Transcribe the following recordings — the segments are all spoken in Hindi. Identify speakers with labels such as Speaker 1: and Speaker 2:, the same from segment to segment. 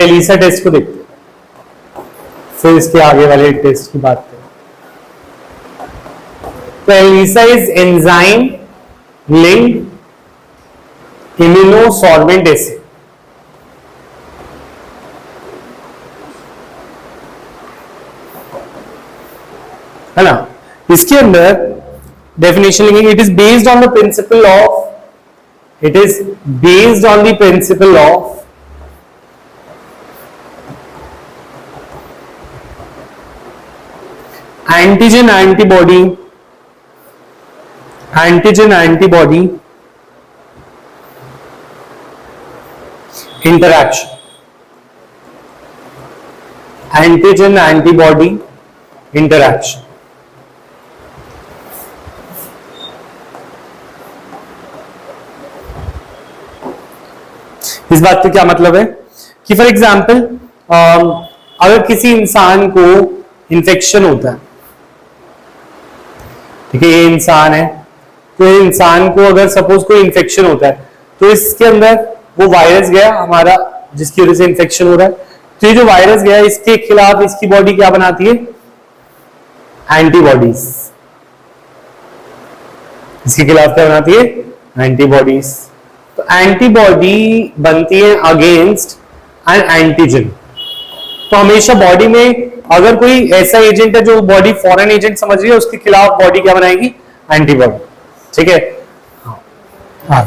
Speaker 1: एलिसा टेस्ट को देखते हैं, फिर इसके आगे वाले टेस्ट की बात करें। तो ELISA is enzyme linked immunosorbent acid. है ना। इसके अंदर डेफिनेशन लिखेंगे, it is based on the principle of, it is based on the principle of antigen antibody, antigen antibody interaction, antigen antibody interaction. इस बात का क्या मतलब है कि फॉर एग्जाम्पल अगर किसी इंसान को इंफेक्शन होता है, ठीक है, ये इंसान है, तो ये इंसान को अगर सपोज कोई इंफेक्शन होता है तो इसके अंदर वो वायरस गया हमारा, जिसकी वजह से इंफेक्शन हो रहा है, तो ये जो वायरस गया इसके खिलाफ इसकी बॉडी क्या बनाती है, एंटीबॉडीज। इसके खिलाफ क्या बनाती है, एंटीबॉडीज। तो एंटीबॉडी बनती है अगेंस्ट एन एंटीजन। तो हमेशा बॉडी में अगर कोई ऐसा एजेंट है जो बॉडी फॉरेन एजेंट समझ रही है, उसके खिलाफ बॉडी क्या बनाएगी, एंटीबॉडी। ठीक है। हाँ,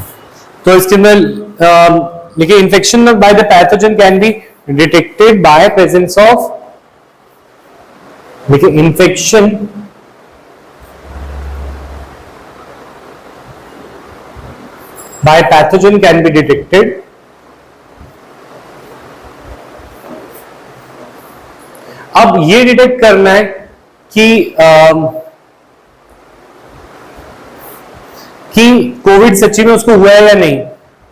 Speaker 1: तो इसके अंदर देखिए, infection by the pathogen can be detected by presence of, देखिए infection by pathogen can be detected अब ये डिटेक्ट करना है कि कोविड सच्ची में उसको हुआ है या नहीं,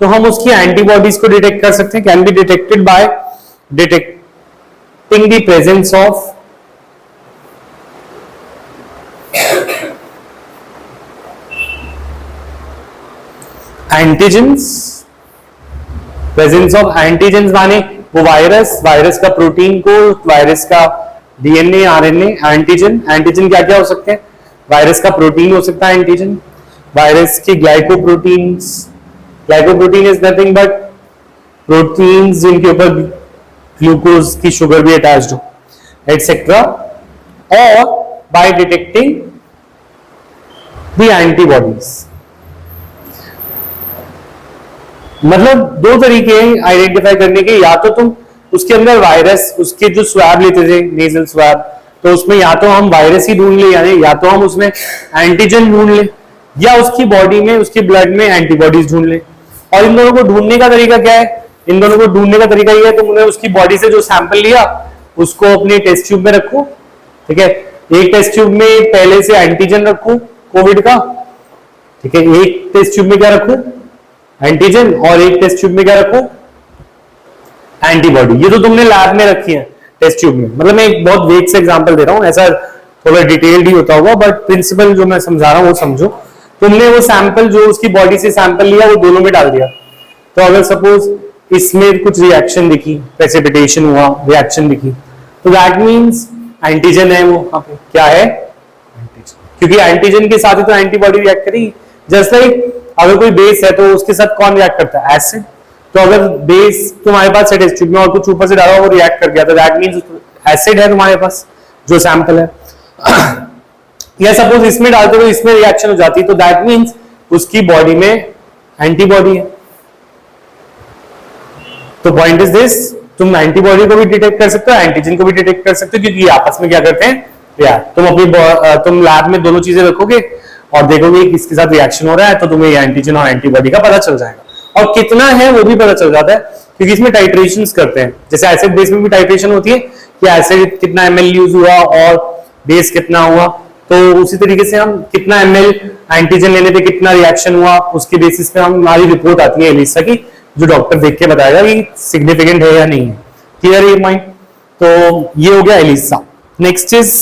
Speaker 1: तो हम उसकी एंटीबॉडीज को डिटेक्ट कर सकते हैं। Can be detected by detecting the presence of antigens, presence of antigens माने वो वायरस का प्रोटीन को, वायरस का डीएनए आरएनए, एंटीजन क्या क्या हो सकते हैं, वायरस का प्रोटीन हो सकता है एंटीजन, वायरस की glycoprotein is nothing but proteins जिनके ऊपर ग्लूकोज की शुगर भी अटैच्ड हो, एटसेट्रा। और बाय डिटेक्टिंग द एंटीबॉडीज, मतलब दो तरीके हैं आइडेंटिफाई करने के, या तो तुम उसके अंदर वायरस, उसके जो स्वैब लेते थे नेजल स्वैब, तो उसमें या तो हम वायरस ही ढूंढ ले, यानी या तो हम उसमें एंटीजन ढूंढ ले, या उसकी बॉडी में, उसके ब्लड में एंटीबॉडीज ढूंढ ले। और इन दोनों को ढूंढने का तरीका क्या है, इन दोनों को ढूंढने का तरीका ये है, तुमने उसकी बॉडी से जो सैंपल लिया उसको अपने टेस्ट ट्यूब में रखो। ठीक है, एक टेस्ट ट्यूब में पहले से एंटीजन रखो कोविड का, ठीक है, एक टेस्ट ट्यूब में क्या रखो, एंटीजन, और एक टेस्ट ट्यूब में क्या रखो, एंटीबॉडी। ये तो तुमने लैब में रखी है टेस्ट ट्यूब में, मतलब मैं एक बहुत वेग से एग्जांपल दे रहा हूं, ऐसा थोड़ा डिटेल्ड ही होता होगा, बट प्रिंसिपल जो मैं समझा रहा हूं वो समझो। तुमने वो सैंपल जो उसकी बॉडी से सैंपल लिया वो दोनों में डाल दिया, तो अगर सपोज इसमें कुछ रिएक्शन दिखी, प्रेसिपिटेशन हुआ, रिएक्शन दिखी, तो दैट मीन्स एंटीजन है वो, क्या है, एंटीजन, क्योंकि एंटीजन के साथ ही तो एंटीबॉडी रिएक्ट करेगी। जस्ट लाइक अगर कोई बेस है तो उसके साथ कौन रिएक्ट करता है, एसिड। तो अगर बेस तुम्हारे पास है टेस्ट ट्यूब में और कुछ ऊपर से डाला वो रिएक्ट कर गया, तो दैट मींस एसिड है तुम्हारे पास जो सैंपल है। या सपोज इसमें डालते तो इसमें रिएक्शन हो जाती, तो दैट मींस उसकी बॉडी में एंटीबॉडी है। तो पॉइंट इज दिस, तुम एंटीबॉडी को भी डिटेक्ट कर सकते हो, एंटीजन को भी डिटेक्ट कर सकते हो, क्योंकि आपस में क्या करते हैं, रिएक्ट। तुम लैब में दोनों चीजें रखोगे और देखोगे किसके साथ रिएक्शन हो रहा है, तो तुम्हें एंटीजन और एंटीबॉडी का पता चल जाएगा, और कितना है वो भी पता चल जाता है, क्योंकि इसमें टाइट्रेशंस करते हैं। जैसे एसिड बेस में भी टाइट्रेशन होती है कि एसिड कितना ml यूज हुआ और बेस कितना हुआ, तो उसी तरीके से हम कितना ml एंटीजन लेने पे कितना रिएक्शन हुआ, उसके बेसिस पे हमारी रिपोर्ट आती है एलिसा की, जो डॉक्टर देख के बताएगा कि सिग्निफिकेंट है या नहीं है। क्लियर है माइंड? तो ये हो गया एलिसा। Next is